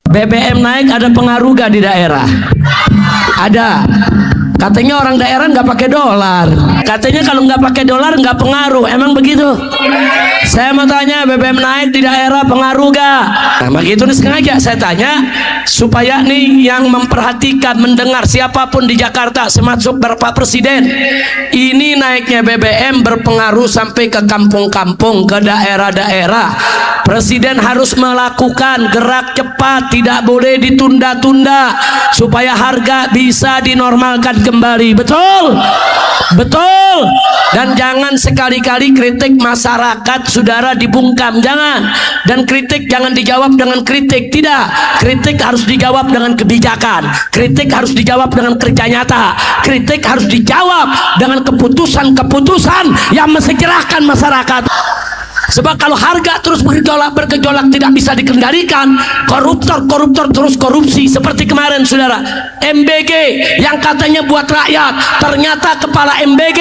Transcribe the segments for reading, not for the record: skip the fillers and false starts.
BBM naik ada pengaruh gak di daerah? Ada. Katanya orang daerah nggak pakai dolar. Katanya kalau nggak pakai dolar nggak pengaruh. Emang begitu? Saya mau tanya, BBM naik di daerah pengaruh gak? Nah begitu nih, sengaja saya tanya supaya nih yang memperhatikan, mendengar siapapun di Jakarta, termasuk Bapak Presiden, ini naiknya BBM berpengaruh sampai ke kampung-kampung, ke daerah-daerah. Presiden harus melakukan gerak cepat, tidak boleh ditunda-tunda supaya harga bisa dinormalkan kembali. Betul? Betul. Dan jangan sekali-kali kritik masyarakat saudara dibungkam, jangan. Dan kritik jangan dijawab dengan kritik, tidak. Kritik harus dijawab dengan kebijakan, kritik harus dijawab dengan kerja nyata, kritik harus dijawab dengan keputusan-keputusan yang mensecerahkan masyarakat. Sebab kalau harga terus bergejolak tidak bisa dikendalikan, koruptor terus korupsi. Seperti kemarin saudara, MBG yang katanya buat rakyat, ternyata kepala MBG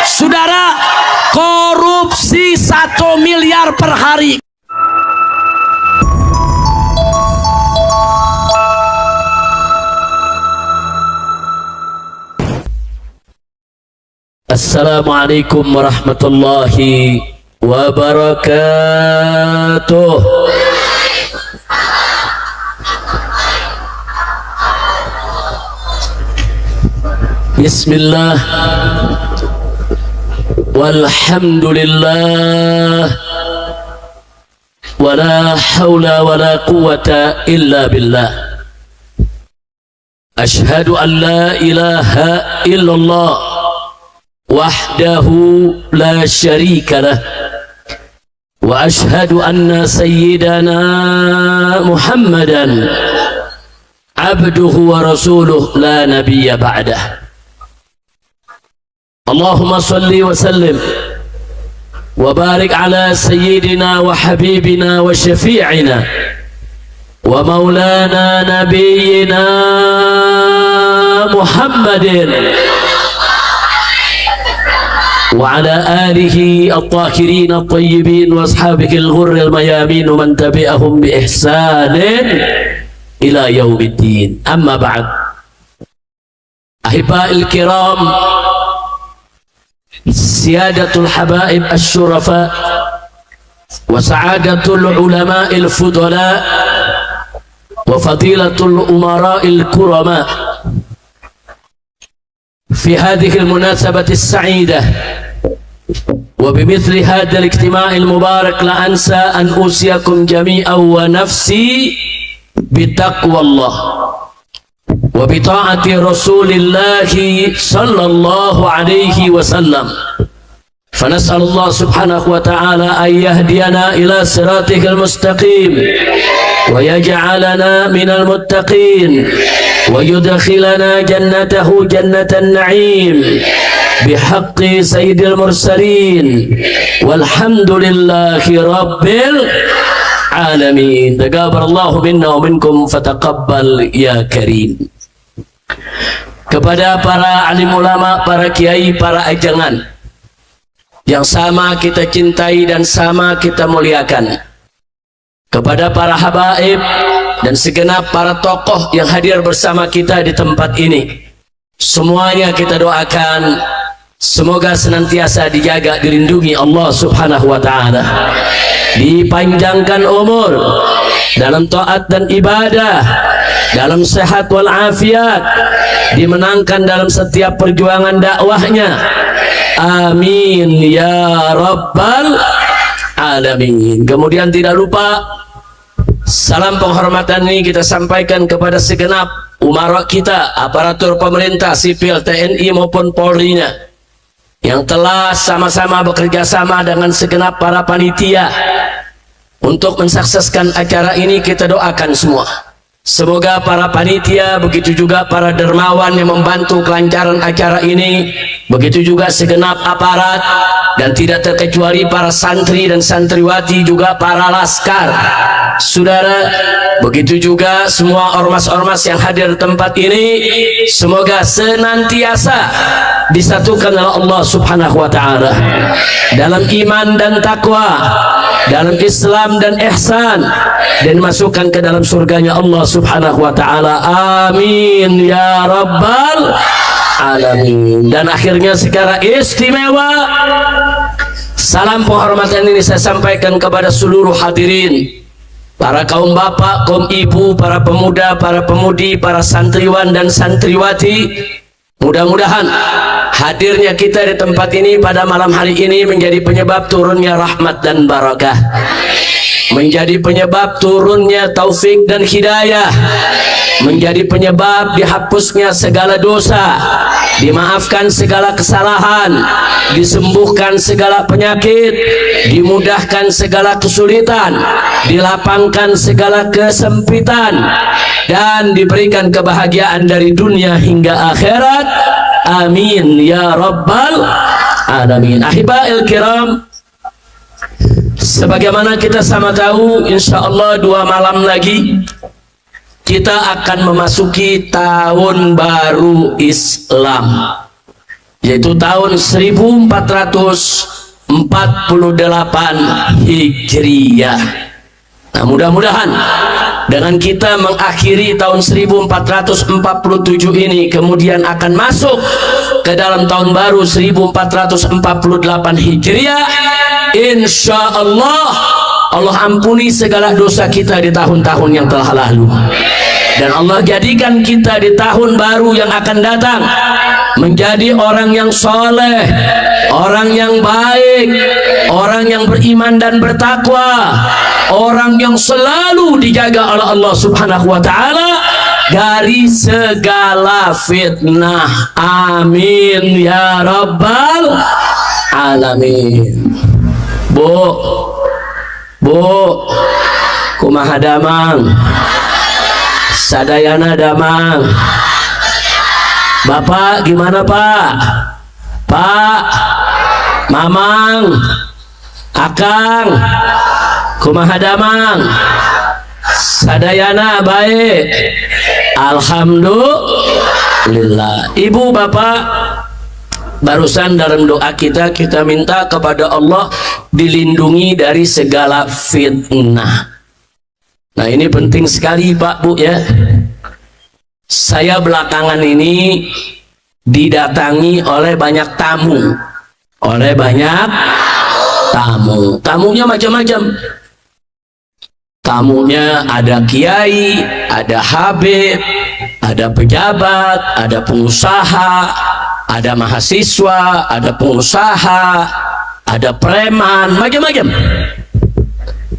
saudara korupsi 1 miliar per hari. Assalamualaikum warahmatullahi wabarakatuh. Bismillah walhamdulillah wala hawla wala quwwata illa billah. Ashhadu an la ilaha illallah wahdahu la syarika lah, wa ashhadu anna sayyidana Muhammadan abduhu wa rasuluh la nabiyya ba'dah. Allahumma salli wa sallim wa barik ala sayyidina wa habibina wa syafi'ina wa maulana nabiyyina Muhammadin وعلى آله الطاهرين الطيبين وأصحابه الغر الميامين ومن تبعهم بإحسان إلى يوم الدين. أما بعد، أحبائي الكرام، سيادة الحبائب الشرفاء وسعادة العلماء الفضلاء وفضيلة الأمراء الكرماء، في هذه المناسبة السعيدة وبمثل هذا الاجتماع المبارك لا أنسى أن أوصيكم جميعا ونفسي بتقوى الله وبطاعة رسول الله صلى الله عليه وسلم. فنسأل الله سبحانه وتعالى أن يهدينا إلى صراطه المستقيم ويجعلنا من المتقين ويدخلنا جنته جنة النعيم بحق سيد المرسلين والحمد لله رب العالمين. تقبل الله منا ومنكم فتقبل يا كريم. Kepada para alim ulama, para kiai, para ajangan yang sama kita cintai dan sama kita muliakan, kepada para habaib dan segenap para tokoh yang hadir bersama kita di tempat ini, semuanya kita doakan semoga senantiasa dijaga, dilindungi Allah subhanahu wa ta'ala, dipanjangkan umur dalam taat dan ibadah, dalam sehat walafiat, dimenangkan dalam setiap perjuangan dakwahnya. Amin ya rabbal alamin. Kemudian tidak lupa salam penghormatan ini kita sampaikan kepada segenap umara kita, aparatur pemerintah, sipil, TNI maupun Polri-nya yang telah sama-sama bekerja sama dengan segenap para panitia untuk mensukseskan acara ini. Kita doakan semua, semoga para panitia, begitu juga para dermawan yang membantu kelancaran acara ini, begitu juga segenap aparat, dan tidak terkecuali para santri dan santriwati, juga para laskar, saudara, begitu juga semua ormas-ormas yang hadir di tempat ini, semoga senantiasa disatukan oleh Allah Subhanahu wa taala dalam iman dan takwa, dalam Islam dan ihsan, dan masukkan ke dalam surganya Allah Subhanahu wa taala. Amin ya rabbal alamin. Dan akhirnya secara istimewa, salam penghormatan ini saya sampaikan kepada seluruh hadirin, para kaum bapak, kaum ibu, para pemuda, para pemudi, para santriwan dan santriwati. Mudah-mudahan hadirnya kita di tempat ini pada malam hari ini menjadi penyebab turunnya rahmat dan barakah, menjadi penyebab turunnya taufik dan hidayah, menjadi penyebab dihapusnya segala dosa, dimaafkan segala kesalahan, disembuhkan segala penyakit, dimudahkan segala kesulitan, dilapangkan segala kesempitan, dan diberikan kebahagiaan dari dunia hingga akhirat. Amin ya rabbal alamin. Ahiba'il kiram, sebagaimana kita sama tahu, insya Allah 2 malam lagi kita akan memasuki tahun baru Islam, yaitu tahun 1448 Hijriah. Nah, mudah-mudahan dengan kita mengakhiri tahun 1447 ini, kemudian akan masuk ke dalam tahun baru 1448 Hijriah, insya Allah Allah ampuni segala dosa kita di tahun-tahun yang telah lalu, dan Allah jadikan kita di tahun baru yang akan datang menjadi orang yang soleh, orang yang baik, orang yang beriman dan bertakwa, orang yang selalu dijaga oleh Allah Subhanahu wa taala dari segala fitnah. Amin ya rabbal alamin. Bu, kumaha damang, sadayana damang. Bapak gimana Pak? Pak, Mamang, Akang, kumaha damang, sadayana baik, alhamdulillah. Ibu bapak, barusan dalam doa kita minta kepada Allah dilindungi dari segala fitnah. Nah, ini penting sekali Pak Bu ya. Saya belakangan ini didatangi oleh banyak tamu, tamunya macam-macam. Tamunya ada kiai, ada habib, ada pejabat, ada pengusaha, ada mahasiswa, ada pengusaha, ada preman, macam-macam.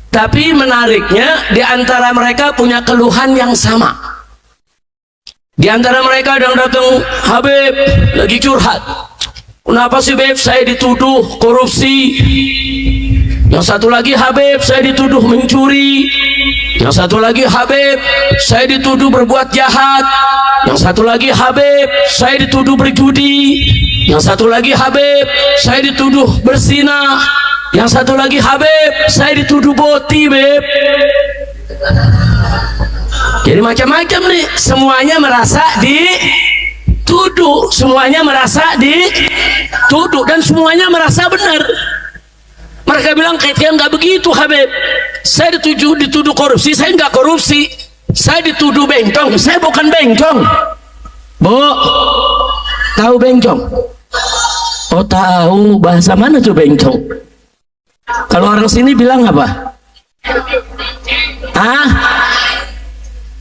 Tapi menariknya, di antara mereka punya keluhan yang sama. Di antara mereka ada yang datang, Habib lagi curhat. Kenapa sih Beb, saya dituduh korupsi. Yang satu lagi, Habib saya dituduh mencuri. Yang satu lagi, Habib saya dituduh berbuat jahat. Yang satu lagi, Habib saya dituduh berjudi. Yang satu lagi, Habib saya dituduh berzina. Yang satu lagi, Habib saya dituduh boti Beb. Jadi macam-macam nih, semuanya merasa dituduh, semuanya merasa dituduh, dan semuanya merasa benar. Mereka bilang, kayaknya nggak begitu Habib, saya dituduh korupsi, saya nggak korupsi. Saya dituduh bencong, saya bukan bencong. Bu, tahu bencong? Oh tahu, bahasa mana tuh bencong? Kalau orang sini bilang apa? Ah?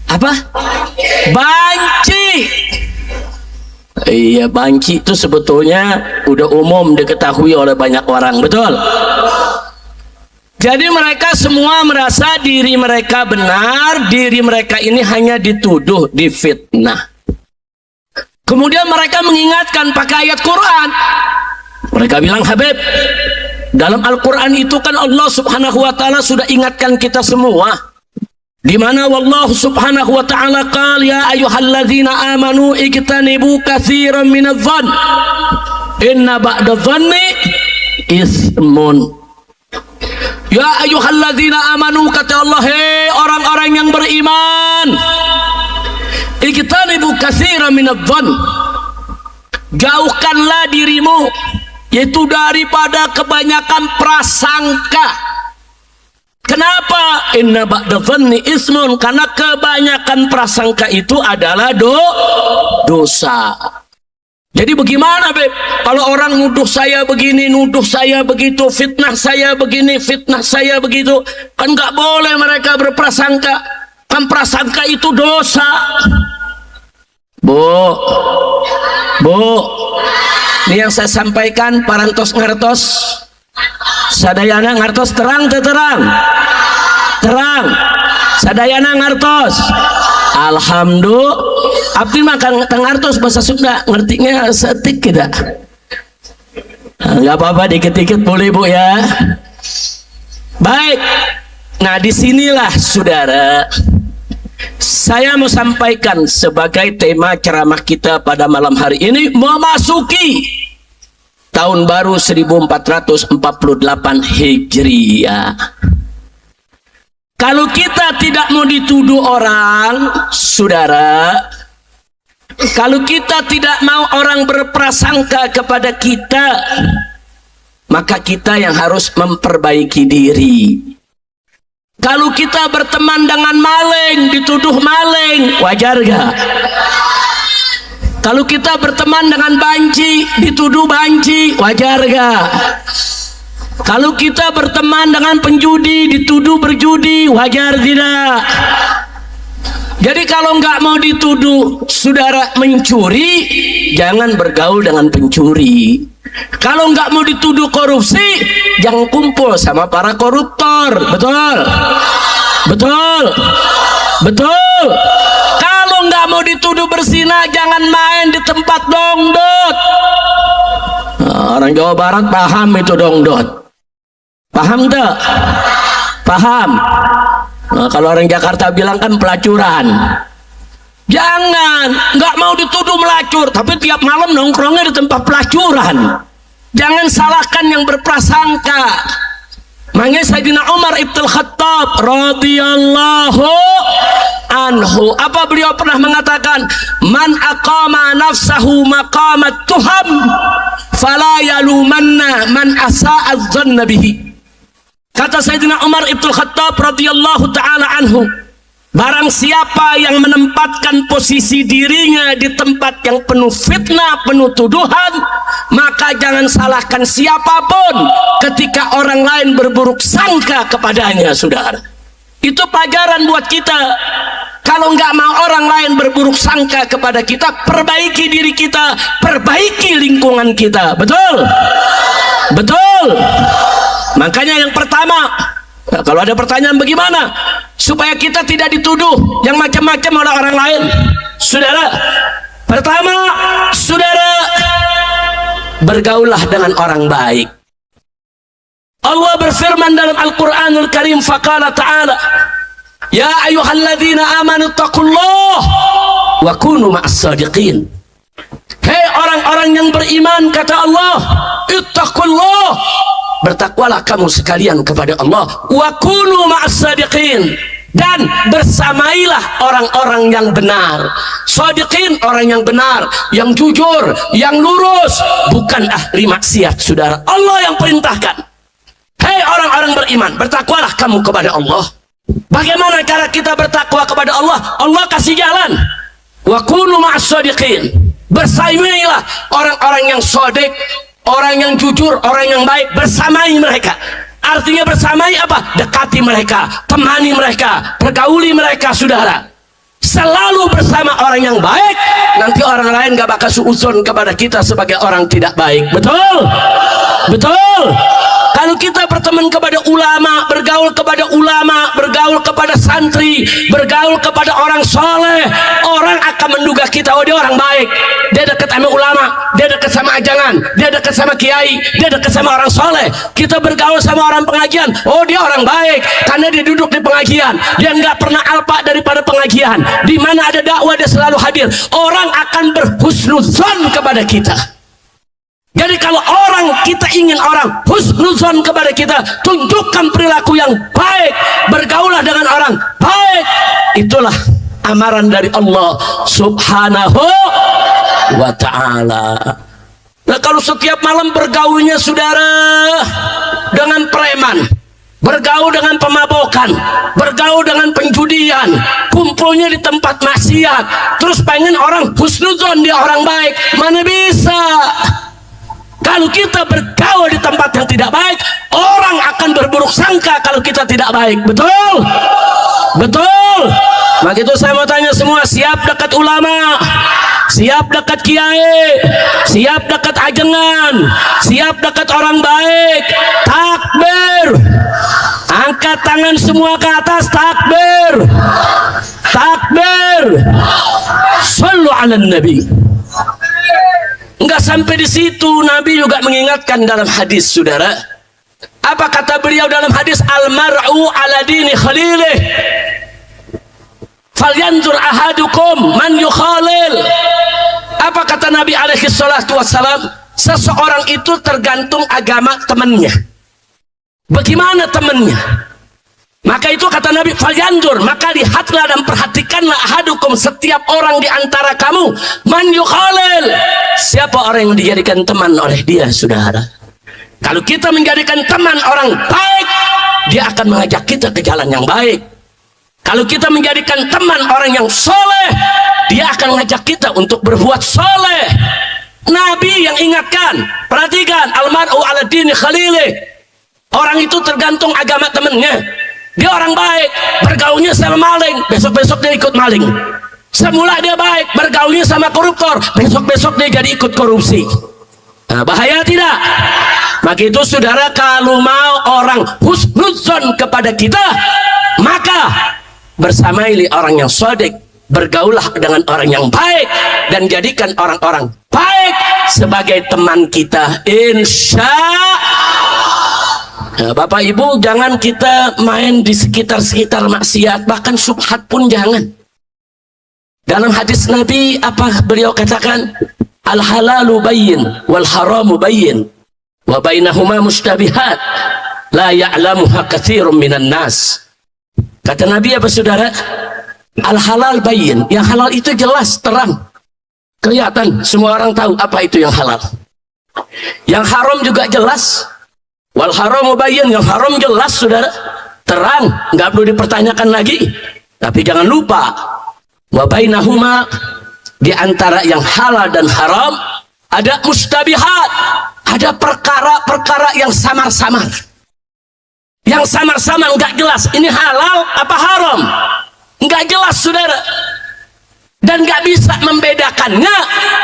Apa? Banci. Iya, banci itu sebetulnya udah umum diketahui oleh banyak orang, betul? Jadi mereka semua merasa diri mereka benar, diri mereka ini hanya dituduh, difitnah. Kemudian mereka mengingatkan pakai ayat Quran. Mereka bilang, Habib, dalam Al-Quran itu kan Allah Subhanahu wa ta'ala sudah ingatkan kita semua, di mana wallahu subhanahu wa ta'ala qala ya ayyuhalladzina amanu ijtanibu katsiran minadh-dhann inna ba'da dhanni ismun. Ya ayyuhalladzina amanu, kata Allah, hei orang-orang yang beriman, ijtanibu katsiran minadh-dhann, jauhkanlah dirimu, yaitu daripada kebanyakan prasangka. Kenapa? Inna ba'da dhanni ismun, karena kebanyakan prasangka itu adalah dosa. Jadi bagaimana, Beb? Kalau orang nuduh saya begini, nuduh saya begitu, fitnah saya begini, fitnah saya begitu, kan nggak boleh mereka berprasangka. Kan prasangka itu dosa. Bu, ini yang saya sampaikan parantos ngertos, sadayana ngertos, terang. Sadayana ngertos. Alhamdulillah. Abdi makan ngertos bahasa Sunda, ngertinya setik kita. Nggak apa-apa, dikit-dikit boleh Bu ya. Baik. Nah, disinilah saudara, saya mau sampaikan sebagai tema ceramah kita pada malam hari ini, memasuki tahun baru 1448 Hijriah. Kalau kita tidak mau dituduh orang, saudara, kalau kita tidak mau orang berprasangka kepada kita, maka kita yang harus memperbaiki diri. Kalau kita berteman dengan maling, dituduh maling, wajar gak? Kalau kita berteman dengan banci, dituduh banci, wajar gak? Kalau kita berteman dengan penjudi, dituduh berjudi, wajar tidak? Jadi kalau nggak mau dituduh saudara mencuri, jangan bergaul dengan pencuri. Kalau nggak mau dituduh korupsi, jangan kumpul sama para koruptor. Betul. Kalau nggak mau dituduh berzina, jangan main di tempat dongdot. Nah, orang Jawa Barat paham itu dongdot. Paham tak? Paham. Nah, kalau orang Jakarta bilang kan pelacuran. Jangan, nggak mau dituduh melacur, tapi tiap malam nongkrongnya di tempat pelacuran. Jangan salahkan yang berprasangka. Makanya Sayyidina Umar ibn Khattab radhiyallahu anhu, apa beliau pernah mengatakan, man aqama nafsahu maqamat tuham fala yalumanna man asa'a adh-dhanna bihi. Kata Sayyidina Umar ibn Khattab radhiyallahu ta'ala anhu, barang siapa yang menempatkan posisi dirinya di tempat yang penuh fitnah, penuh tuduhan, maka jangan salahkan siapapun ketika orang lain berburuk sangka kepadanya, saudara. Itu pelajaran buat kita. Kalau nggak mau orang lain berburuk sangka kepada kita, perbaiki diri kita, perbaiki lingkungan kita. Betul? Makanya yang pertama, nah, kalau ada pertanyaan bagaimana supaya kita tidak dituduh yang macam-macam oleh orang lain, saudara, pertama, saudara, bergaullah dengan orang baik. Allah berfirman dalam Al-Quranul Karim, faqala ta'ala, ya ayyuhalladzina amanu taqullah wa kunu ma'as-sadiqin. Hei orang-orang yang beriman, kata Allah, ittaqullah, bertakwalah kamu sekalian kepada Allah, wa kunu ma'as-sadiqin, dan bersamailah orang-orang yang benar. Sadiqin, orang yang benar, yang jujur, yang lurus, bukan ahli maksiat, saudara. Allah yang perintahkan. Hei orang-orang beriman, bertakwalah kamu kepada Allah. Bagaimana cara kita bertakwa kepada Allah? Allah kasih jalan. Wa kunu ma'as-sadiqin, bersamailah orang-orang yang shadiq, orang yang jujur, orang yang baik, bersamai mereka. Artinya bersamai apa? Dekati mereka, temani mereka, pergauli mereka, saudara. Selalu bersama orang yang baik, nanti orang lain gak bakal suuzon kepada kita sebagai orang tidak baik. Betul? Kalau kita berteman kepada ulama, bergaul kepada ulama, bergaul kepada santri, bergaul kepada orang soleh, orang akan menduga kita, oh dia orang baik, dia dekat sama ulama, dia dekat sama ajangan, dia dekat sama kiai, dia dekat sama orang soleh. Kita bergaul sama orang pengajian, oh dia orang baik, karena dia duduk di pengajian, dia nggak pernah alpa daripada pengajian. Di mana ada dakwah dia selalu hadir. Orang akan berhusnuzon kepada kita. Jadi kalau kita ingin orang husnuzon kepada kita, tunjukkan perilaku yang baik, bergaulah dengan orang baik. Itulah amaran dari Allah Subhanahu wa ta'ala. Nah, kalau setiap malam bergaulnya saudara dengan preman, bergaul dengan pemabokan, bergaul dengan penjudian, kumpulnya di tempat maksiat, terus pengen orang husnuzon, dia orang baik, mana bisa? Kalau kita bergaul di tempat yang tidak baik, orang akan berburuk sangka kalau kita tidak baik. Betul? Betul? Maka itu saya mau tanya semua, siap dekat ulama, siap dekat kiai, siap dekat ajengan, siap dekat orang baik? Takbir. Angkat tangan semua ke atas, takbir. Takbir. Sallu ala nabi. Enggak sampai di situ, Nabi juga mengingatkan dalam hadis, saudara. Apa kata beliau dalam hadis? Al-mar'u ala dini khalilih, falyanzur ahadukum man yukhalil. Apa kata Nabi alaihi salatu wassalam? Seseorang itu tergantung agama temannya. Bagaimana temannya? Maka itu kata Nabi, falyanzur, maka lihatlah dan perhatikanlah ahadukum, setiap orang di antara kamu, man yukhalil, siapa orang yang dijadikan teman oleh dia, saudara. Kalau kita menjadikan teman orang baik, dia akan mengajak kita ke jalan yang baik. Kalau kita menjadikan teman orang yang soleh, dia akan mengajak kita untuk berbuat soleh. Nabi yang ingatkan, perhatikan, almar'u ala dini khalilih, orang itu tergantung agama temannya. Dia orang baik, bergaulnya sama maling, besok-besok dia ikut maling. Semula dia baik, bergaulnya sama koruptor, besok-besok dia jadi ikut korupsi. Nah, bahaya tidak? Maka itu saudara, kalau mau orang husnuzon kepada kita, maka bersamailah orang yang shadiq, bergaulah dengan orang yang baik, dan jadikan orang-orang baik sebagai teman kita, insya Allah. Nah, Bapak Ibu, jangan kita main di sekitar-sekitar maksiat, bahkan subhat pun jangan. Dalam hadis Nabi, apa beliau katakan? Al halalu bayyin wal haramu bayyin wa bainahuma mustabihat la ya'lamuha katsirun minan nas. Kata Nabi apa saudara? Al halal bayyin, yang halal itu jelas, terang, kelihatan, semua orang tahu apa itu yang halal. Yang haram juga jelas. Wal haramu bayyin, yang haram jelas saudara, terang, nggak perlu dipertanyakan lagi. Tapi jangan lupa, wa bainahuma, di antara yang halal dan haram ada mustabihat, ada perkara-perkara yang samar-samar, yang samar-samar, nggak jelas ini halal apa haram, nggak jelas saudara, dan nggak bisa membedakannya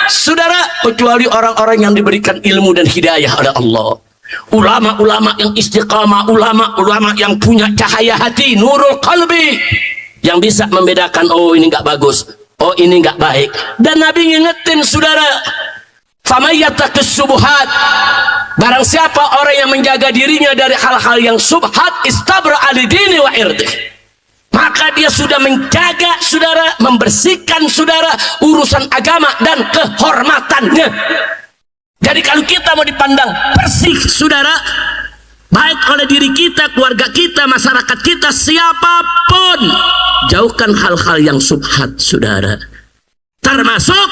saudara, kecuali orang-orang yang diberikan ilmu dan hidayah oleh Allah. Ulama-ulama yang istiqamah, ulama-ulama yang punya cahaya hati, nurul qalbi, yang bisa membedakan, oh ini nggak bagus, oh ini nggak baik. Dan Nabi ngingetin saudara, famayattaqis subuhat, barang siapa orang yang menjaga dirinya dari hal-hal yang subhat, istabra alidini wa irdih, maka dia sudah menjaga saudara, membersihkan saudara urusan agama dan kehormatannya. Jadi kalau kita mau dipandang bersih saudara, baik oleh diri kita, keluarga kita, masyarakat kita, siapapun, jauhkan hal-hal yang subhat saudara. Termasuk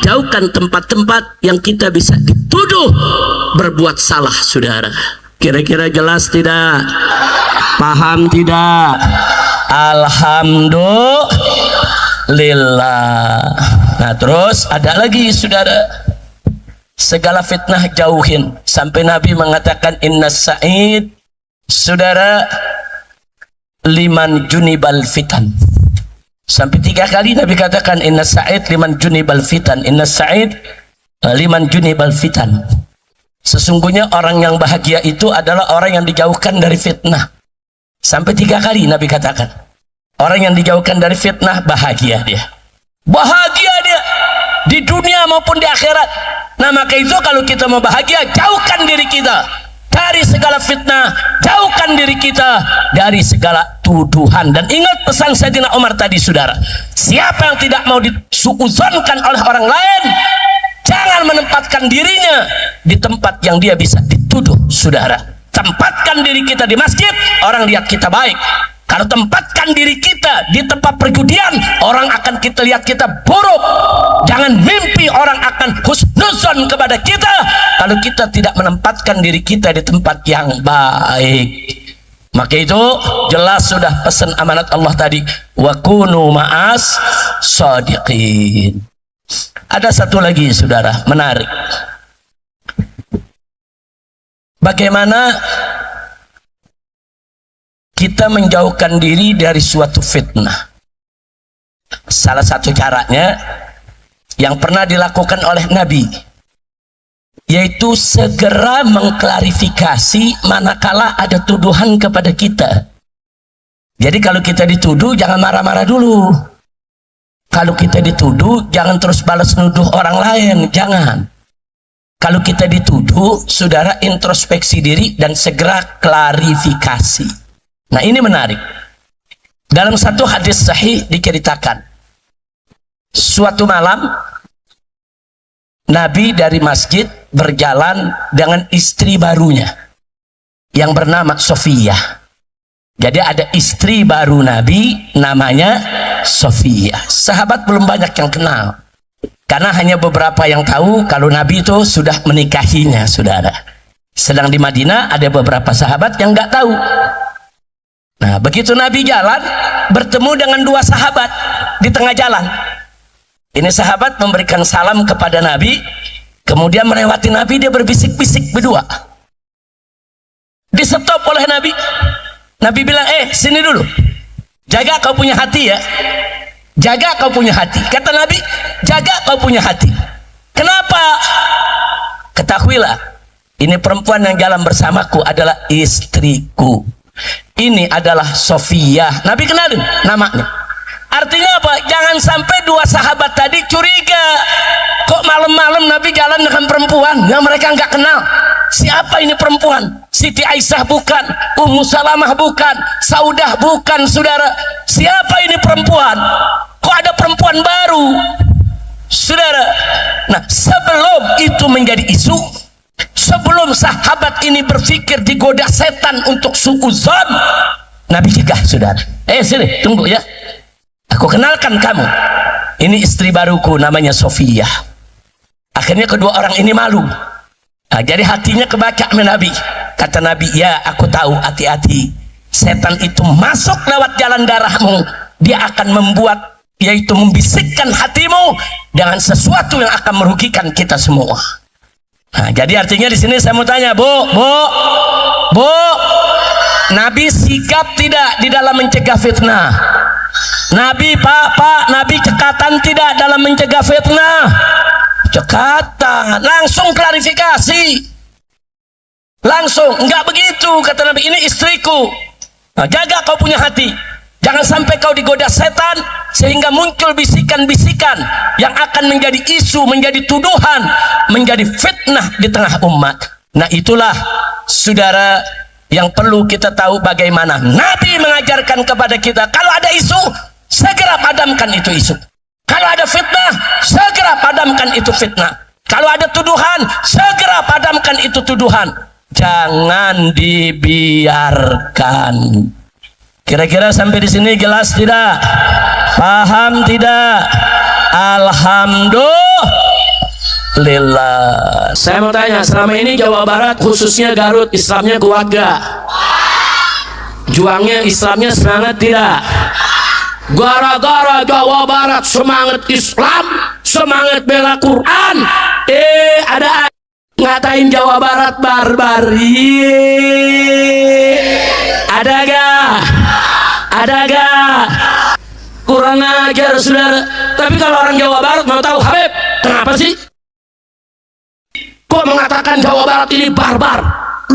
jauhkan tempat-tempat yang kita bisa dituduh berbuat salah saudara. Kira-kira jelas tidak? Paham tidak? Alhamdulillah. Nah terus ada lagi saudara, segala fitnah jauhin, sampai Nabi mengatakan inna sa'id saudara liman junibal fitan. Sampai 3 kali Nabi katakan inna sa'id liman junibal fitan, inna sa'id liman junibal fitan. Sesungguhnya orang yang bahagia itu adalah orang yang dijauhkan dari fitnah. Sampai 3 kali Nabi katakan, orang yang dijauhkan dari fitnah bahagia dia, bahagia dia di dunia maupun di akhirat. Nah maka itu kalau kita mau bahagia, jauhkan diri kita dari segala fitnah, jauhkan diri kita dari segala tuduhan. Dan ingat pesan Sayyidina Umar tadi saudara, siapa yang tidak mau disuuzonkan oleh orang lain, jangan menempatkan dirinya di tempat yang dia bisa dituduh, saudara. Tempatkan diri kita di masjid, orang lihat kita baik. Kalau tempatkan diri kita di tempat perjudian, orang akan kita lihat kita buruk. Jangan mimpi orang akan husnuzon kepada kita kalau kita tidak menempatkan diri kita di tempat yang baik. Maka itu jelas sudah pesan amanat Allah tadi, wa kunu ma'as shadiqin. Ada satu lagi, saudara, menarik. Bagaimana kita menjauhkan diri dari suatu fitnah? Salah satu caranya yang pernah dilakukan oleh Nabi, yaitu segera mengklarifikasi manakala ada tuduhan kepada kita. Jadi kalau kita dituduh, jangan marah-marah dulu. Kalau kita dituduh, jangan terus balas nuduh orang lain, jangan. Kalau kita dituduh, saudara introspeksi diri dan segera klarifikasi. Nah, ini menarik. Dalam satu hadis sahih diceritakan, suatu malam Nabi dari masjid berjalan dengan istri barunya yang bernama Sofia. Jadi ada istri baru Nabi namanya Sofia. Sahabat belum banyak yang kenal, karena hanya beberapa yang tahu kalau Nabi itu sudah menikahinya, saudara. Sedang di Madinah ada beberapa sahabat yang nggak tahu. Nah, begitu Nabi jalan, bertemu dengan dua sahabat di tengah jalan. Ini sahabat memberikan salam kepada Nabi, kemudian melewati Nabi, dia berbisik-bisik berdua. Di-stop oleh Nabi. Nabi bilang, sini dulu. Jaga kau punya hati ya. Jaga kau punya hati. Kata Nabi, jaga kau punya hati. Kenapa? Ketahuilah, ini perempuan yang jalan bersamaku adalah istriku. Ini adalah Sofia. Nabi kenalin namanya. Artinya apa? Jangan sampai dua sahabat tadi curiga, kok malam-malam Nabi jalan dengan perempuan yang mereka nggak kenal. Siapa ini perempuan? Siti Aisyah bukan, Ummu Salamah bukan, Saudah bukan, saudara. Siapa ini perempuan? Kok ada perempuan baru, saudara? Nah, sebelum itu menjadi isu, sebelum sahabat ini berpikir digoda setan untuk suuzon, Nabi cegah, saudara. Sini, tunggu ya. Aku kenalkan kamu. Ini istri baruku namanya Sofia. Akhirnya kedua orang ini malu. Nah, jadi hatinya kebaca sama Nabi. Kata Nabi, ya aku tahu, hati-hati. Setan itu masuk lewat jalan darahmu. Dia akan membuat, yaitu membisikkan hatimu dengan sesuatu yang akan merugikan kita semua. Nah, jadi artinya di sini saya mau tanya, Bu, Nabi sigap tidak di dalam mencegah fitnah? Nabi, Pak, Nabi cekatan tidak dalam mencegah fitnah? Cekatan, langsung klarifikasi. Langsung, enggak begitu, kata Nabi, ini istriku. Nah, jaga kau punya hati. Jangan sampai kau digoda setan sehingga muncul bisikan-bisikan yang akan menjadi isu, menjadi tuduhan, menjadi fitnah di tengah umat. Nah, itulah, saudara, yang perlu kita tahu bagaimana Nabi mengajarkan kepada kita. Kalau ada isu, segera padamkan itu isu. Kalau ada fitnah, segera padamkan itu fitnah. Kalau ada tuduhan, segera padamkan itu tuduhan. Jangan dibiarkan. Kira-kira sampai di sini jelas tidak? Paham tidak? Alhamdulillah. Saya mau tanya, selama ini Jawa Barat khususnya Garut Islamnya kuat gak? Juangnya Islamnya semangat tidak? Gara-gara Jawa Barat semangat Islam, semangat bela Quran, ada ngatain Jawa Barat barbar. Ada gak? Ada gak? Kurang ajar, saudara. Tapi kalau orang Jawa Barat mau tahu, Habib, kenapa sih kok mengatakan Jawa Barat ini barbar,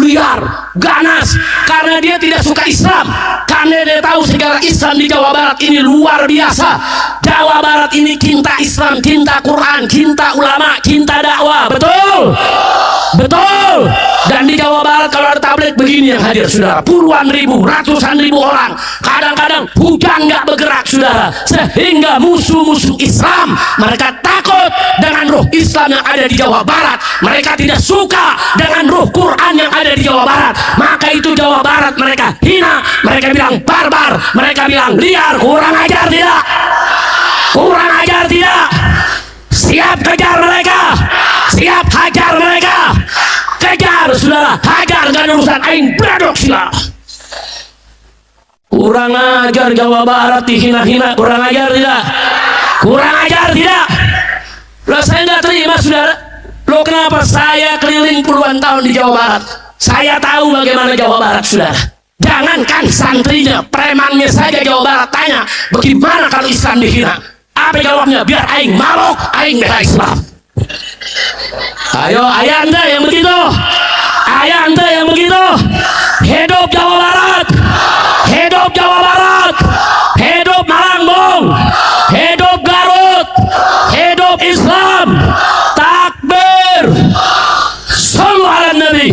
liar, ganas? Karena dia tidak suka Islam. Karena dia tahu segala Islam di Jawa Barat ini luar biasa. Jawa Barat ini cinta Islam, cinta Quran, cinta ulama, cinta dakwah. Betul? Betul. Dan di Jawa Barat kalau ada tabligh begini yang hadir, saudara, puluhan ribu, ratusan ribu orang. Kadang-kadang hujan nggak bergerak, saudara, sehingga musuh-musuh Islam mereka takut dengan ruh Islam yang ada di Jawa Barat. Mereka tidak suka dengan ruh Quran yang ada di Jawa Barat. Maka itu Jawa Barat mereka hina, mereka bilang barbar, mereka bilang liar. Kurang ajar tidak? Kurang ajar tidak? Siap kejar mereka, siap hajar mereka. Kejar saudara, hajar, gak ada urusan aing bradok saudara. Kurang ajar Jawa Barat dihina-hina. Kurang ajar tidak? Kurang ajar tidak? Loh, saya nggak terima saudara. Loh, kenapa saya keliling puluhan tahun di Jawa Barat, saya tahu bagaimana Jawa Barat saudara. Jangankan santrinya, premannya saja Jawa Barat tanya, bagaimana kalau Islam dihina? Apa jawabnya? Biar aing mabok, aing bela Islam. Ayo, ayah anda yang begitu, ayah anda yang begitu. Hidup Jawa Barat, hidup Jawa Barat, hidup Malangbong, hidup Garut, hidup Islam. Takbir, sallu ala Nabi.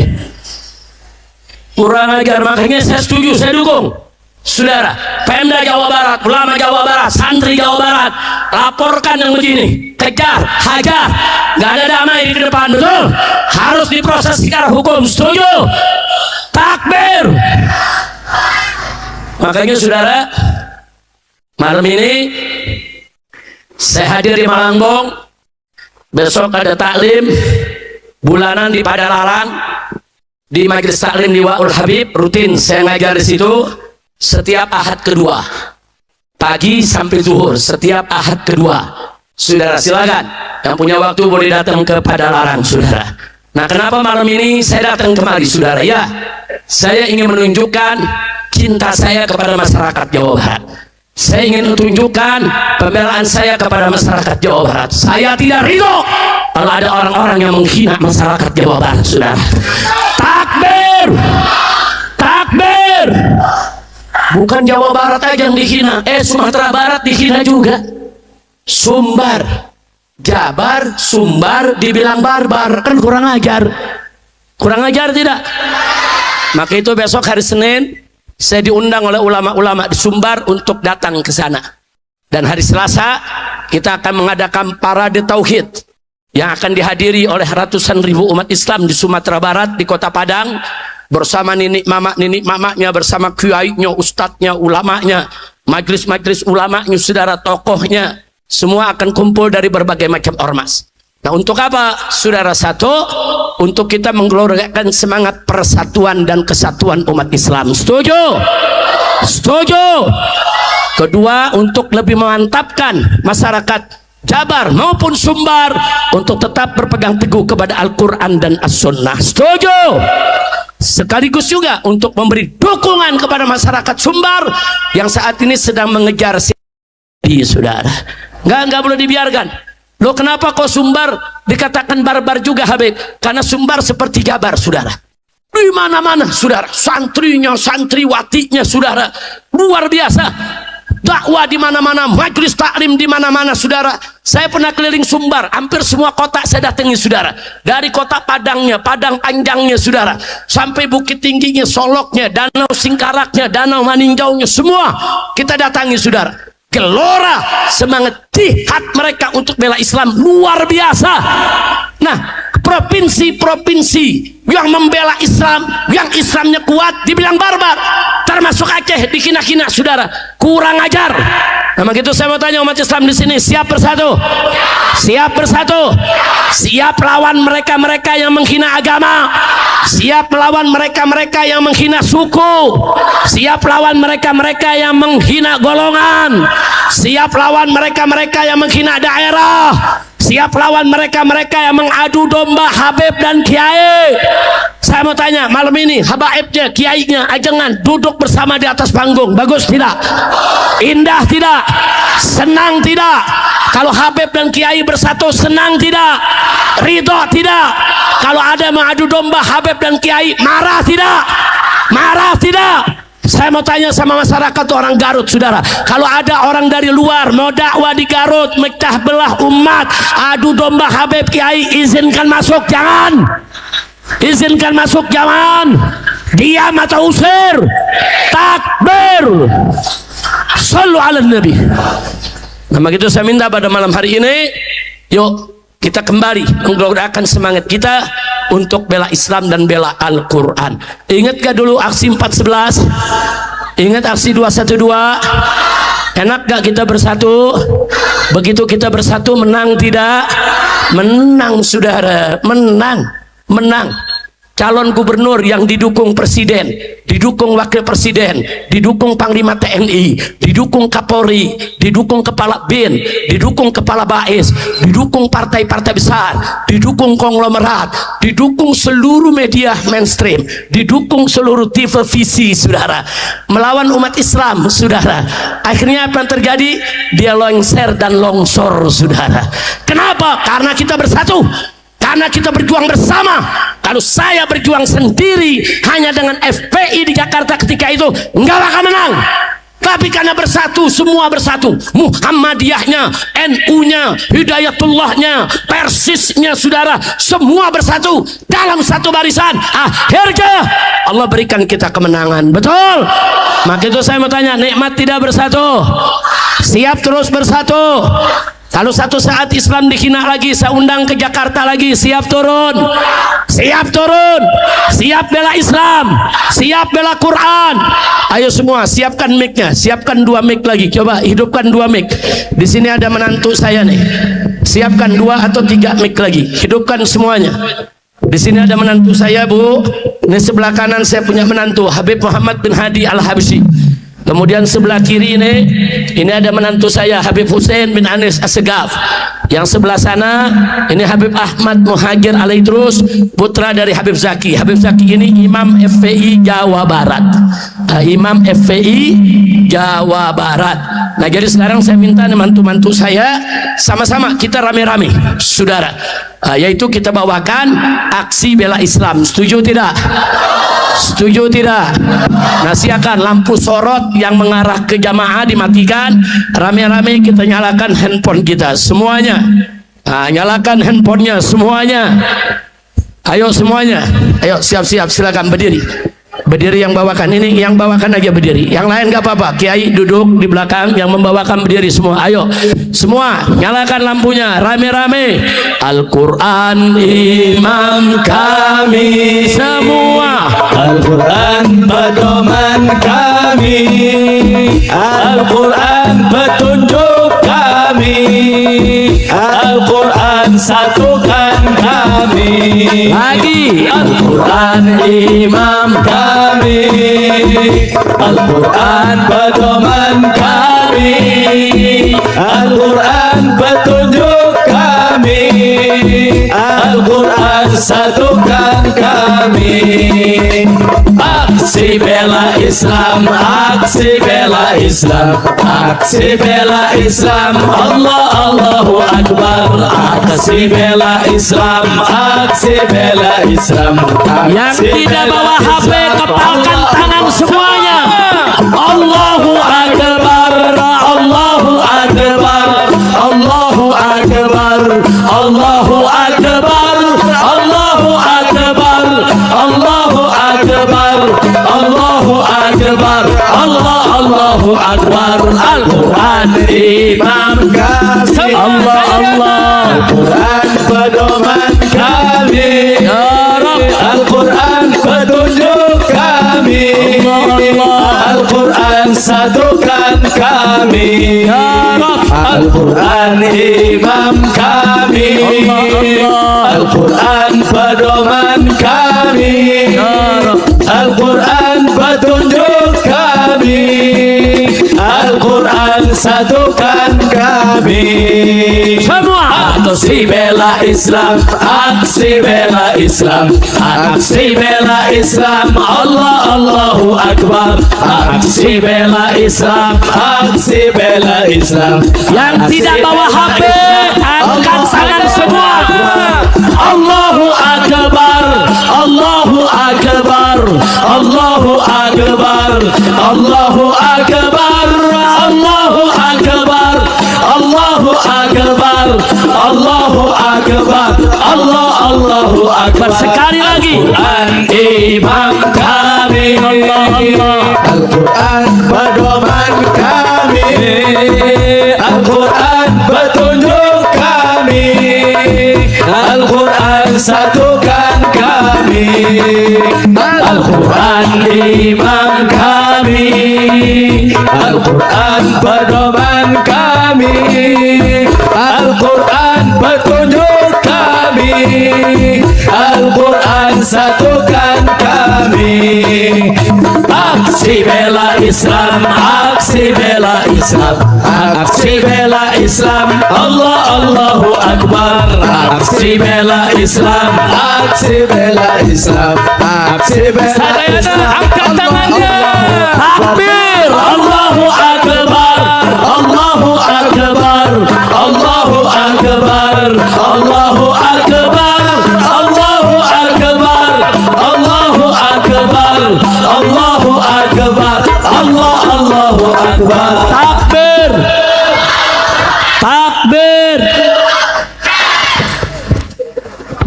Kurang ajar, makanya saya setuju, saya dukung saudara. Pemda Jawa Barat, ulama Jawa Barat, santri Jawa Barat, laporkan yang begini, kejar, hajar. Gak ada damai di depan, betul? Harus diproses secara hukum, setuju? Takbir. Makanya saudara, malam ini saya hadir di Malangbong. Besok ada taklim bulanan di Padalarang, di Majelis Taklim di Wa'ul Habib. Rutin saya ngajar di situ setiap Ahad kedua, pagi sampai zuhur, setiap Ahad kedua. Saudara silakan, yang punya waktu boleh datang ke Padalarang saudara. Nah, kenapa malam ini saya datang kemari saudara? Ya, saya ingin menunjukkan cinta saya kepada masyarakat Jawa Barat. Saya ingin menunjukkan pembelaan saya kepada masyarakat Jawa Barat. Saya tidak ridho kalau ada orang-orang yang menghina masyarakat Jawa Barat saudara. Takbir, takbir. Bukan Jawa Barat aja yang dihina, Sumatera Barat dihina juga. Sumbar, Jabar, Sumbar dibilang barbar, kan kurang ajar. Kurang ajar tidak? Maka itu besok hari Senin saya diundang oleh ulama-ulama di Sumbar untuk datang ke sana. Dan hari Selasa kita akan mengadakan parade tauhid yang akan dihadiri oleh ratusan ribu umat Islam di Sumatera Barat, di Kota Padang, bersama nenek mamaknya, bersama kiainya, ustadznya, ulamanya, majelis-majelis ulamanya, saudara, tokohnya, semua akan kumpul dari berbagai macam ormas. Nah, untuk apa saudara? Satu, untuk kita menggelorkan semangat persatuan dan kesatuan umat Islam. Setuju? Setuju? Kedua, untuk lebih memantapkan masyarakat Jabar maupun Sumbar untuk tetap berpegang teguh kepada Al-Quran dan As-Sunnah. Setuju? Sekaligus juga untuk memberi dukungan kepada masyarakat Sumbar yang saat ini sedang mengejar saudara. Nggak boleh dibiarkan. Loh, kenapa kok Sumbar dikatakan barbar juga Habib? Karena Sumbar seperti Jabar saudara. Di mana-mana saudara, santrinya, santriwatinya saudara, luar biasa. Dakwah di mana-mana, majelis taklim di mana-mana saudara. Saya pernah keliling Sumbar, hampir semua kota saya datangi saudara. Dari kota Padangnya, Padang Panjangnya saudara, sampai Bukit Tingginya, Soloknya, Danau Singkaraknya, Danau Maninjaunya, semua kita datangi saudara. Gelora semangat jihad mereka untuk bela Islam luar biasa. Nah, provinsi-provinsi yang membela Islam, yang Islamnya kuat, dibilang barbar, termasuk Aceh dihina-hina saudara. Kurang ajar. Nah, begitu saya mau tanya umat Islam di sini, siap bersatu? Siap bersatu? Siap lawan mereka-mereka yang menghina agama? Siap melawan mereka-mereka yang menghina suku? Siap lawan mereka-mereka yang menghina golongan? Siap lawan mereka-mereka yang menghina daerah? Siap lawan mereka-mereka yang mengadu domba Habib dan Kiai? Saya mau tanya malam ini, habaibnya, kiainya, ajangan duduk bersama di atas panggung, bagus tidak? Indah tidak? Senang tidak? Kalau Habib dan Kiai bersatu, senang tidak? Ridho tidak? Kalau ada mengadu domba Habib dan Kiai, marah tidak? Marah tidak? Saya mau tanya sama masyarakat orang Garut saudara, kalau ada orang dari luar mau dakwah di Garut, mecah belah umat, adu domba Habib Kiai, izinkan masuk? Jangan. Izinkan masuk? Jangan. Diam atau usir? Takbir, sallu ala Nabi. Nah, begitu saya minta pada malam hari ini, yuk kita kembali menggelorakan semangat kita untuk bela Islam dan bela Al-Quran. Ingat gak dulu aksi 411? Ingat aksi 212? Enak gak kita bersatu? Begitu kita bersatu, menang tidak? Menang, saudara, menang. Calon gubernur yang didukung presiden, didukung wakil presiden, didukung panglima TNI, didukung Kapolri, didukung kepala BIN, didukung kepala BAIS, didukung partai-partai besar, didukung konglomerat, didukung seluruh media mainstream, didukung seluruh televisi, saudara, melawan umat Islam, saudara. Akhirnya apa yang terjadi? Dia lengser dan longsor, saudara. Kenapa? Karena kita bersatu, karena kita berjuang bersama. Kalau saya berjuang sendiri hanya dengan FPI di Jakarta ketika itu, nggak akan menang. Tapi karena bersatu, semua bersatu, Muhammadiyahnya, NU-nya, Hidayatullahnya, Persisnya, saudara, semua bersatu dalam satu barisan. Akhirnya Allah berikan kita kemenangan. Betul? Maka itu saya mau tanya, nikmat tidak bersatu? Siap terus bersatu? Kalau satu saat Islam dihina lagi, saya undang ke Jakarta lagi, siap turun? Siap turun? Siap bela Islam? Siap bela Quran? Ayo semua, siapkan mic-nya, siapkan 2 mic lagi. Coba hidupkan 2 mic. Di sini ada menantu saya nih. Siapkan 2 atau 3 mic lagi. Hidupkan semuanya. Di sini ada menantu saya, Bu. Ini sebelah kanan saya punya menantu, Habib Muhammad bin Hadi Al-Habsyi. Kemudian sebelah kiri ini ada menantu saya, Habib Hussein bin Anis Assegaf. Yang sebelah sana ini Habib Ahmad Muhajir Alaidrus, putra dari Habib Zaki. Habib Zaki ini Imam FPI Jawa Barat. Imam FPI Jawa Barat. Nah, jadi sekarang saya minta mantu-mantu saya sama-sama kita rame-rame, saudara. Yaitu kita bawakan aksi bela Islam. Setuju tidak? Setuju tidak? Nah, silakan lampu sorot yang mengarah ke jamaah dimatikan. Rame-rame kita nyalakan handphone kita semuanya. Nyalakan handphonenya semuanya. Ayo semuanya. Ayo siap-siap, silakan berdiri. Berdiri yang bawakan, ini yang bawakan aja berdiri. Yang lain gak apa-apa. Kiai duduk di belakang, yang membawakan berdiri semua. Ayo semua nyalakan lampunya rame-rame. Al-Quran imam kami semua, Al-Quran pedoman kami, Al-Quran petunjuk kami, Al-Quran satukan kami. Lagi Al-Quran imam kami, Al-Quran pedoman kami, Al-Quran petunjuk kami, Al-Quran satukan kami. Aksi bela Islam, aksi bela Islam, aksi bela Islam, Allah Allahu Akbar. Aksi bela Islam, aksi bela Islam. Yang tidak bawa HP kepalkan tangan semuanya. Allahu Akbar, Allahu Akbar, Allahu Akbar, Allahu Akbar, Allahu Akbar, Allahu Akbar, Allahu Akbar, Allahu Akbar. Al-Quran imam kami, Allah Allah, Al-Quran pedoman kami, ya Rabb. Al-Quran petunjuk kami, Al-Quran satukan kami, ya Rabb. Al-Quran imam kami, Al-Quran pedoman kami, ya Rabb. Al-Quran petunjuk kami, Al-Quran satukan kami. Semua aksi bela Islam, aksi bela Islam, aksi bela Islam, Allah Allahu Akbar. Aksi bela Islam, aksi bela Islam. Yang tidak bawa HP angkat tangan semua. Allahu Akbar, Allahu Akbar, Allahu Akbar, Allahu Akbar, Allahu Akbar, Allahu Akbar, Allahu Akbar, Allahu Akbar. Sekali lagi. Al-Quran imam kami, Al-Quran pedoman kami, Al-Quran petunjuk kami, Al-Quran satukan kami, Al-Quran imam kami, Al-Quran pedoman kami, Al-Quran petunjuk kami, Al-Quran satukan kami. Aksi bela Islam, aksi bela Islam, aksi bela Islam, Allah Allahu Akbar. Aksi bela Islam, aksi bela Islam, aksi bela Islam. Angkat tangannya. Takbir. Allahu Akbar, Allahu Akbar, Allahu Akbar, Allahu Akbar, Allahu Akbar, Allahu Akbar, Allahu Akbar, Allahu Akbar. Takbir. Takbir.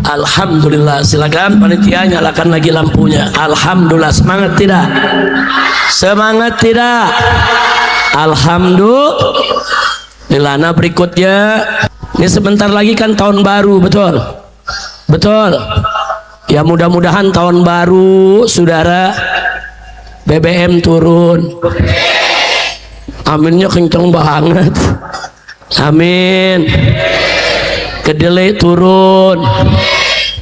Alhamdulillah. Silakan panitia nyalakan lagi lampunya. Alhamdulillah. Semangat tidak? Semangat tidak? Alhamdulillah. Nah berikutnya, ini sebentar lagi kan tahun baru, betul? Betul. Ya mudah-mudahan tahun baru saudara BBM turun. Aminnya kenceng banget. Amin. Kedelai turun,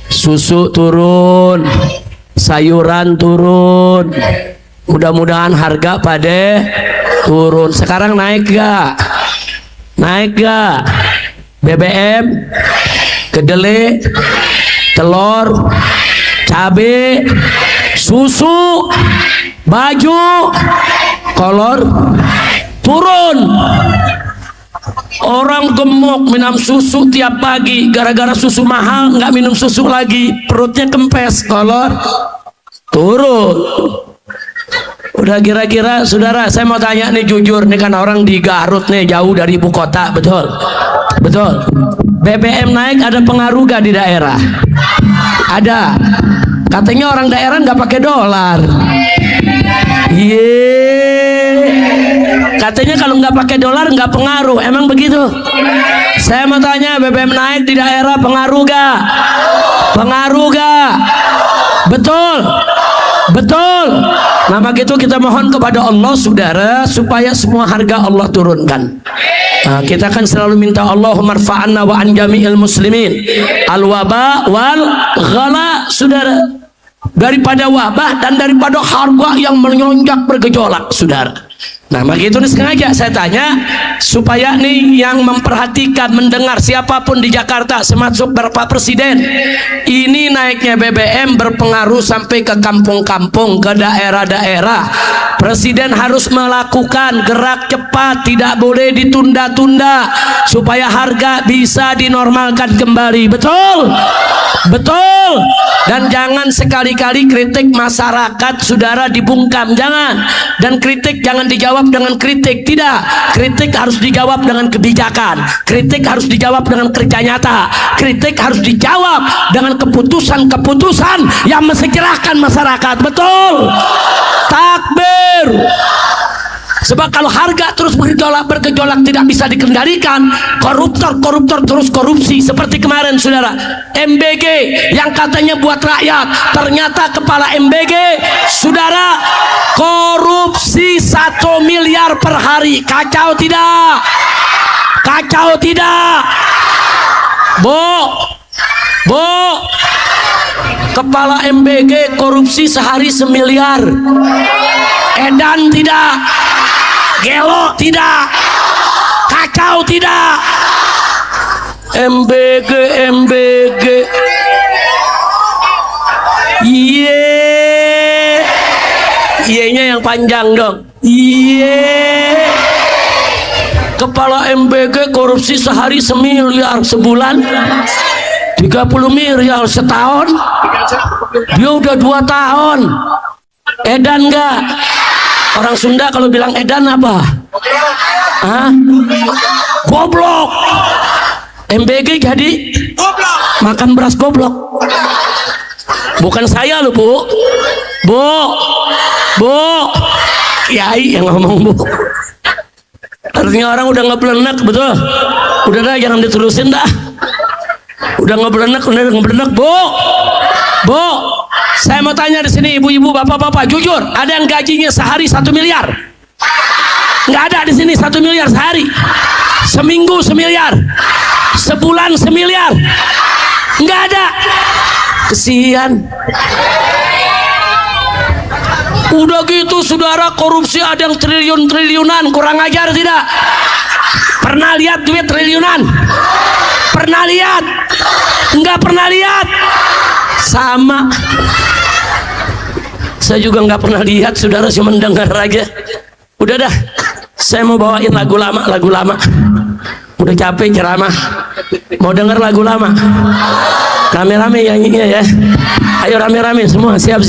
susu turun, sayuran turun. Mudah-mudahan harga pada turun. Sekarang naik gak? Naik gak? BBM, kedelai, telur, cabai, susu, baju, kolor turun. Orang gemuk minum susu tiap pagi, gara-gara susu mahal nggak minum susu lagi, perutnya kempes, kolor turun. Udah kira-kira saudara, saya mau tanya nih jujur nih, kan orang di Garut nih, jauh dari ibu kota, betul? Betul. BBM naik ada pengaruh gak di daerah? Ada. Katanya orang daerah nggak pakai dolar. Katanya kalau nggak pakai dolar nggak pengaruh. Emang begitu? Saya mau tanya, BBM naik di daerah pengaruh gak? Pengaruh gak? Betul? Betul. Nah begitu kita mohon kepada Allah saudara, supaya semua harga Allah turunkan. Nah, kita kan selalu minta Allahumma rfa'anna wa an jami'il muslimin al waba wal ghala, saudara, daripada wabah dan daripada harga yang melonjak bergejolak, saudara. Nah begitu nih, sengaja saya tanya supaya nih yang memperhatikan, mendengar siapapun di Jakarta, termasuk Bapak Presiden, ini naiknya BBM berpengaruh sampai ke kampung-kampung, ke daerah-daerah. Presiden harus melakukan gerak cepat, tidak boleh ditunda-tunda supaya harga bisa dinormalkan kembali. Betul? Betul. Dan jangan sekali-kali kritik masyarakat saudara dibungkam, jangan. Dan kritik jangan dijawab dengan kritik, tidak. Kritik harus dijawab dengan kebijakan, kritik harus dijawab dengan kerja nyata, kritik harus dijawab dengan keputusan-keputusan yang mensecerahkan masyarakat. Betul? Takbir. Sebab kalau harga terus bergejolak tidak bisa dikendalikan, koruptor terus korupsi. Seperti kemarin saudara, MBG yang katanya buat rakyat, ternyata kepala MBG saudara korupsi 1 miliar per hari. Kacau tidak? Kacau tidak? Bu, kepala MBG korupsi sehari 1 miliar. Edan tidak? Gelo tidak? Kacau tidak? MBG Iye-nya yang panjang dong. Iye. Kepala MBG korupsi sehari 1 miliar, sebulan 30 miliar, setahun dia udah 2 tahun. Edan enggak? Orang Sunda kalau bilang edan apa? Hah? Goblok. MBG jadi makan beras goblok. Bukan saya loh, Bu. Kiai yang ngomong, Bu. Artinya orang udah ngebelenek, betul? Udah dah, jangan diterusin dah. Udah ngebelenek, Bu. Bu, saya mau tanya di sini ibu-ibu, bapak-bapak, jujur, ada yang gajinya sehari 1 miliar? Nggak ada di sini 1 miliar sehari. Seminggu 1 miliar, sebulan 1 miliar, nggak ada. Kesian. Udah gitu saudara, korupsi ada yang triliun-triliunan, kurang ajar tidak? Pernah lihat duit triliunan? Pernah lihat? Nggak pernah lihat. Sama. Saya juga nggak pernah lihat, saudara, cuma dengar aja. Udah dah, saya mau bawain lagu lama. Udah capek ceramah, mau denger lagu lama. Rame-rame nyanyinya ya. Ayo rame-rame semua, siap.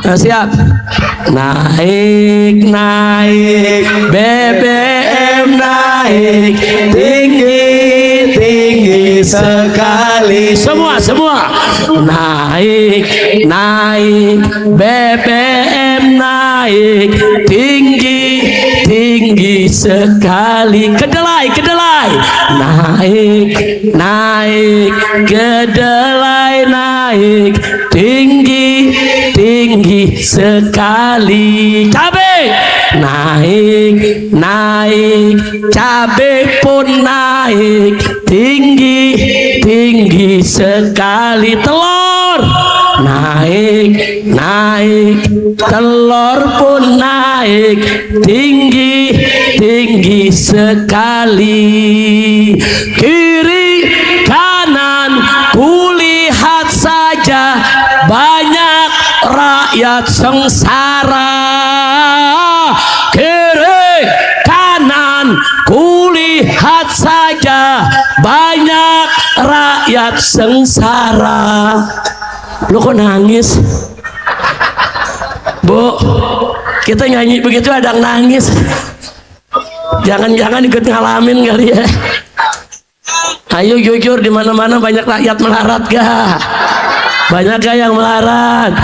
Nah, siap. Naik BBM naik tinggi sekali. Semua naik BBM naik tinggi sekali. Kedelai naik kedelai naik tinggi sekali. Cabai naik cabai pun naik tinggi sekali. Telur naik telur pun naik tinggi sekali. Kiri kanan kulihat saja banyak rakyat sengsara. Kiri kanan kulihat saja banyak rakyat sengsara. Lu kok nangis? Bu, kita nyanyi begitu ada yang nangis. Jangan-jangan ikut ngalamin kali ya. Ayo jujur, di mana-mana banyak rakyat melarat gak? Banyak gak yang melarat?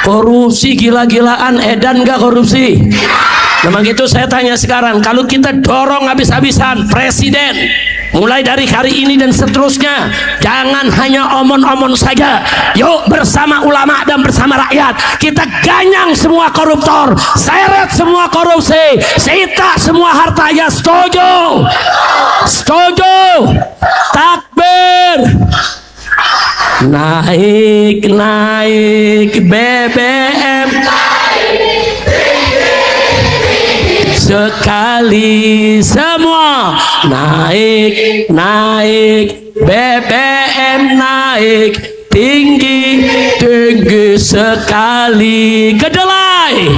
Korupsi gila-gilaan, edan gak korupsi? Memang itu saya tanya sekarang, kalau kita dorong habis-habisan presiden mulai dari hari ini dan seterusnya, jangan hanya omon-omon saja. Yuk bersama ulama dan bersama rakyat kita ganyang semua koruptor, seret semua korupsi, sita semua hartanya. Setuju? Takbir. Naik BBM sekali semua. Naik BBM naik tinggi sekali. Kedelai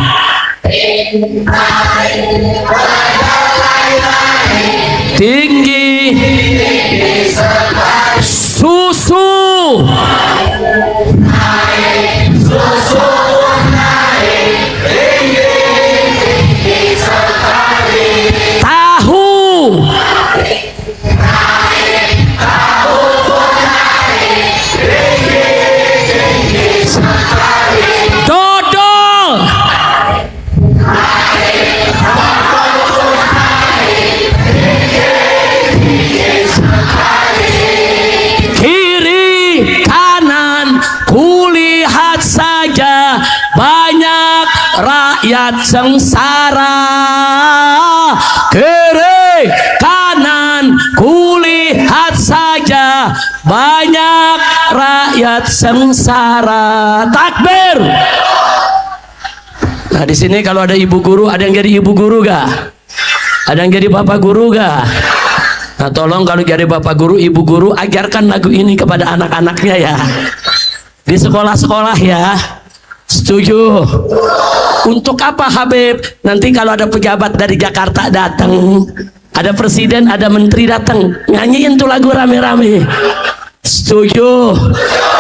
tinggi. Susu tahu dodol kiri kanan kulihat saja banyak rakyat sengsara. Kiri kanan kulihat saja banyak rakyat sengsara. Takbir. Nah di sini kalau ada ibu guru, ada yang jadi ibu guru gak? Ada yang jadi bapak guru gak? Nah tolong kalau jadi bapak guru, ibu guru, ajarkan lagu ini kepada anak-anaknya ya, di sekolah-sekolah ya. Setuju? Untuk apa Habib? Nanti kalau ada pejabat dari Jakarta datang, ada presiden, ada menteri datang, nyanyiin tuh lagu rame-rame. Setuju?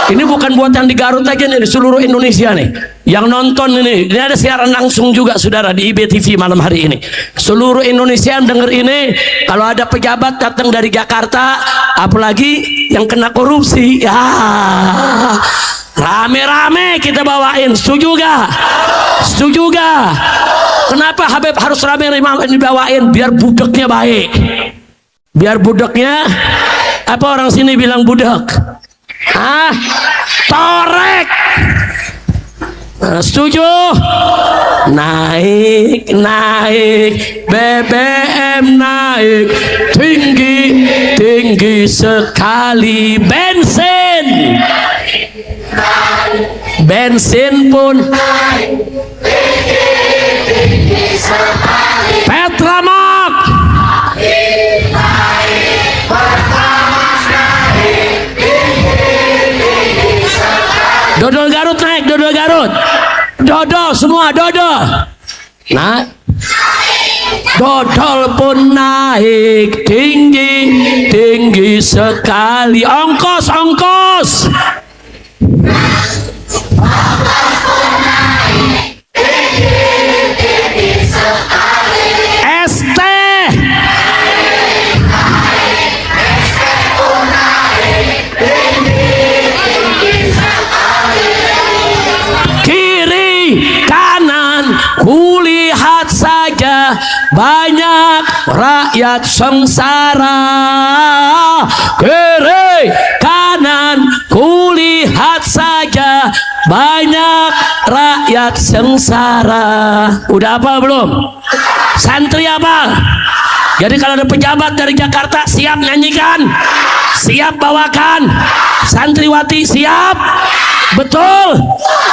Ini bukan buat yang di Garut aja nih, di seluruh Indonesia nih yang nonton ini. Ini ada siaran langsung juga saudara di IBTV malam hari ini. Seluruh Indonesia yang denger ini, kalau ada pejabat datang dari Jakarta, apalagi yang kena korupsi, ya rame-rame kita bawain. Setuju gak? Setuju gak? Kenapa Habib harus rame-rame dibawain? Biar budeknya baik, biar budeknya Apa orang sini bilang budak? Ah, torek. Nah, setuju? Naik, BBM naik, tinggi sekali. Bensin pun Petramak dodol Garut naik, dodol Garut, dodol semua, dodol. Nah, dodol pun naik, tinggi sekali. Ongkos ST kiri kanan kulihat saja banyak rakyat sengsara. Kiri kanan kulihat saja banyak rakyat sengsara. Udah apa belum? Santri apa? Jadi kalau ada pejabat dari Jakarta siap nyanyikan, siap bawakan. Santriwati siap, betul.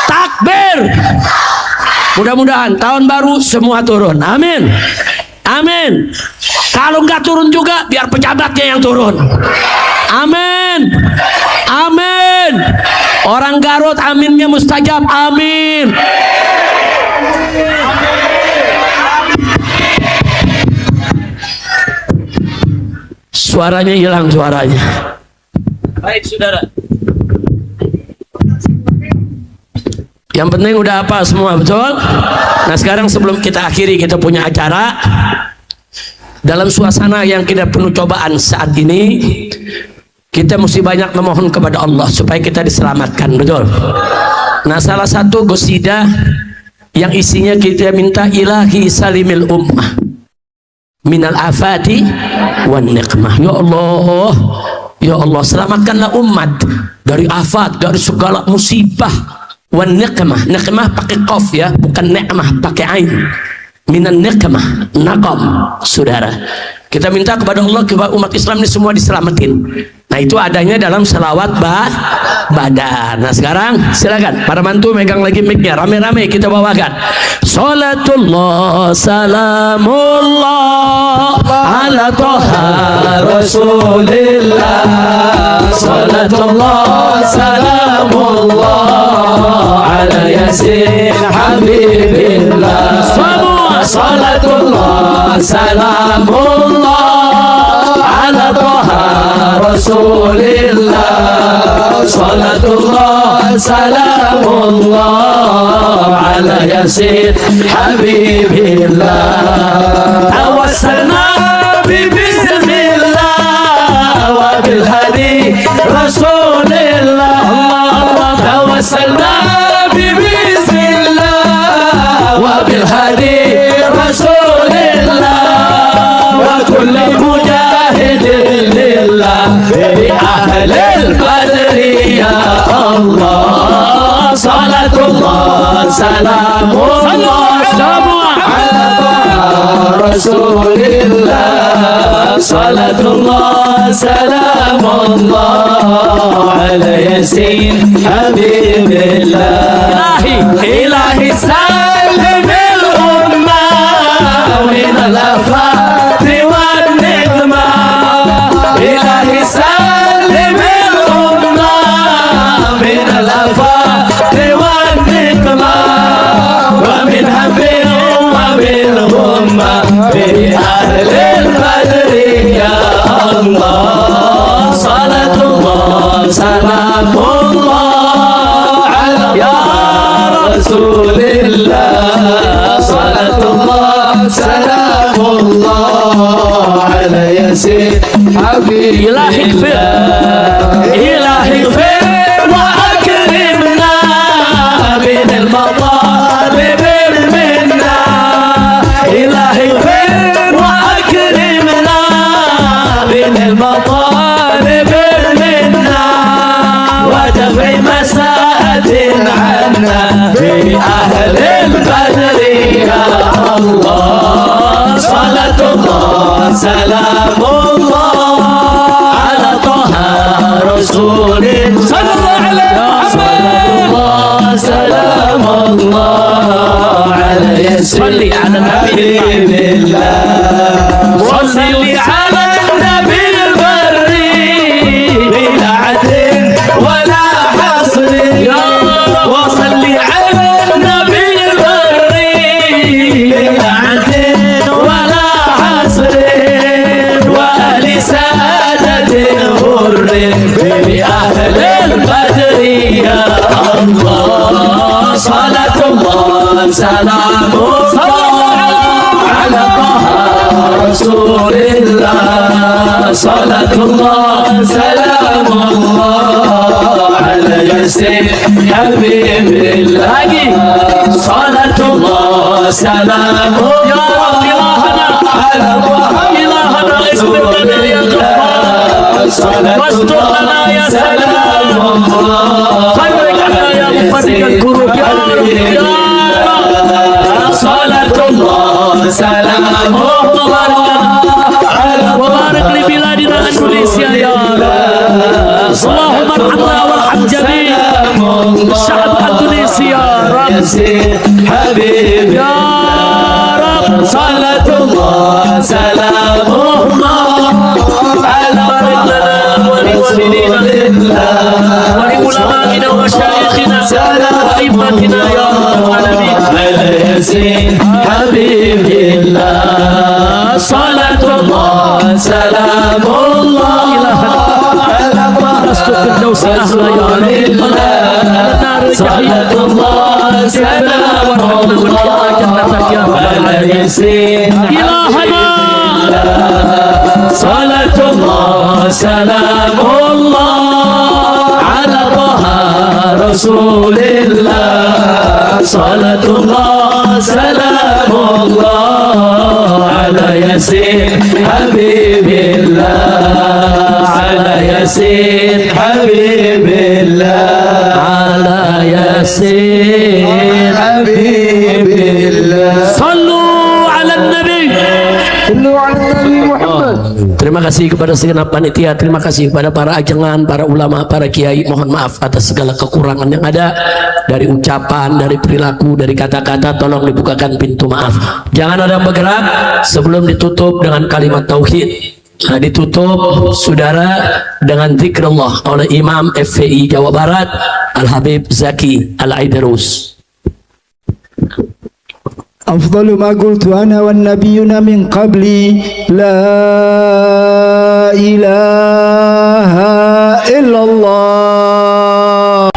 Takbir. Mudah-mudahan tahun baru semua turun. Amin. Amin. Kalau nggak turun juga biar pejabatnya yang turun. Amin. Amin. Orang Garut aminnya mustajab. Amin. Suaranya hilang, suaranya. Baik saudara, yang penting udah apa semua, betul? Nah sekarang sebelum kita akhiri, kita punya acara dalam suasana yang kita penuh cobaan saat ini. Kita mesti banyak memohon kepada Allah supaya kita diselamatkan, betul? Nah salah satu qasidah yang isinya kita minta ilahi salimil ummah minal afati wan niqmah. Ya Allah, selamatkanlah umat dari afat, dari segala musibah. Wan niqmah, niqmah pakai qaf ya, bukan ni'mah pakai ain. Minan niqmah, naqam. Saudara, kita minta kepada Allah kepada umat Islam ini semua diselamatin. Nah itu adanya dalam salawat badar. Nah sekarang silakan para mantu megang lagi mic-nya, rame-rame kita bawakan. Salatullah salamullah ala toha rasulillah. Salatullah salamullah ala yasin habibillah. Semua salatullah salamullah ala toha rasulillah. Salatullah salamullah ala yasin habibillah. Tawassalna bismillah wa bil hadi rasulillah. Tawassalna bismillah wa bil hadi rasulillah. Wa kulli mujahidin lillah bi ahlil badri ya Allah. Salatullah salamullah ala rasulillah. Salatullah salamullah ala yasin habibillah. Ilahi salimil ummah min al-afati wan niqmah. Ilahi salimil ummah min al-afati wan niqmah. Wa min hammin wa min ghummah bi ahlil badri ya Allah. Salatullah salamullah ala ya rasulillah. Salatullah salamullah ala yasin habibillah. Ilahi ighfir wa akrimna min al-matalib minna. Ilahi ighfir wa akrimna min al-matalib بأهل البدر يا الله صلاة الله سلام الله على طه رسول صلى الله عليه محمد سلام الله على ياسين على حبيب الله وصلي على النبي البري بلا عدل ولا حصر وصلي على النبي البري بلا عدل ولا حصر وآل سادة الغر بأهل البدر يا الله صلاة الله سلام الله على طه رسول الله صلاة الله سلام الله على ياسين حبيب الله صلاة الله سلام الله على إلهنا اغفر لنا يا غفار واستر لنا يا سلام فرج عنا يا مفرج الكروب يا رب يا رب صلاة الله سلام الله وبارك لبلادنا اندونيسيا يا رب اللهم ارحمنا وارحم جميع الشعب الاندونيسي يا رب حبيب يا رب صلاة الله سلام الله على بارك لنا ولوالدينا ولعلمائنا ومشايخنا وأئمتنا يا رب العالمين على ياسين حبيب الله صلاة الله سلام الله على الفردوس الأعلى يا رب النار صلاة الله سلام الله على ياسين إلهنا صلاة الله سلام الله على طه رسول الله صلاة الله سلام الله على ياسين حبيب الله على ياسين حبيب الله على ياسين حبيب الله صلوا على النبي صلوا على النبي محمد. Terima kasih kepada segenap panitia, terima kasih kepada para ajengan, para ulama, para kiai. Mohon maaf atas segala kekurangan yang ada dari ucapan, dari perilaku, dari kata-kata. Tolong dibukakan pintu maaf. Jangan ada yang bergerak sebelum ditutup dengan kalimat tauhid. Nah, ditutup saudara dengan zikrullah oleh Imam FPI Jawa Barat Al-Habib Zaki Al-Aidarus. أفضل ما قلت أنا والنبيون من قبلي لا إله إلا الله.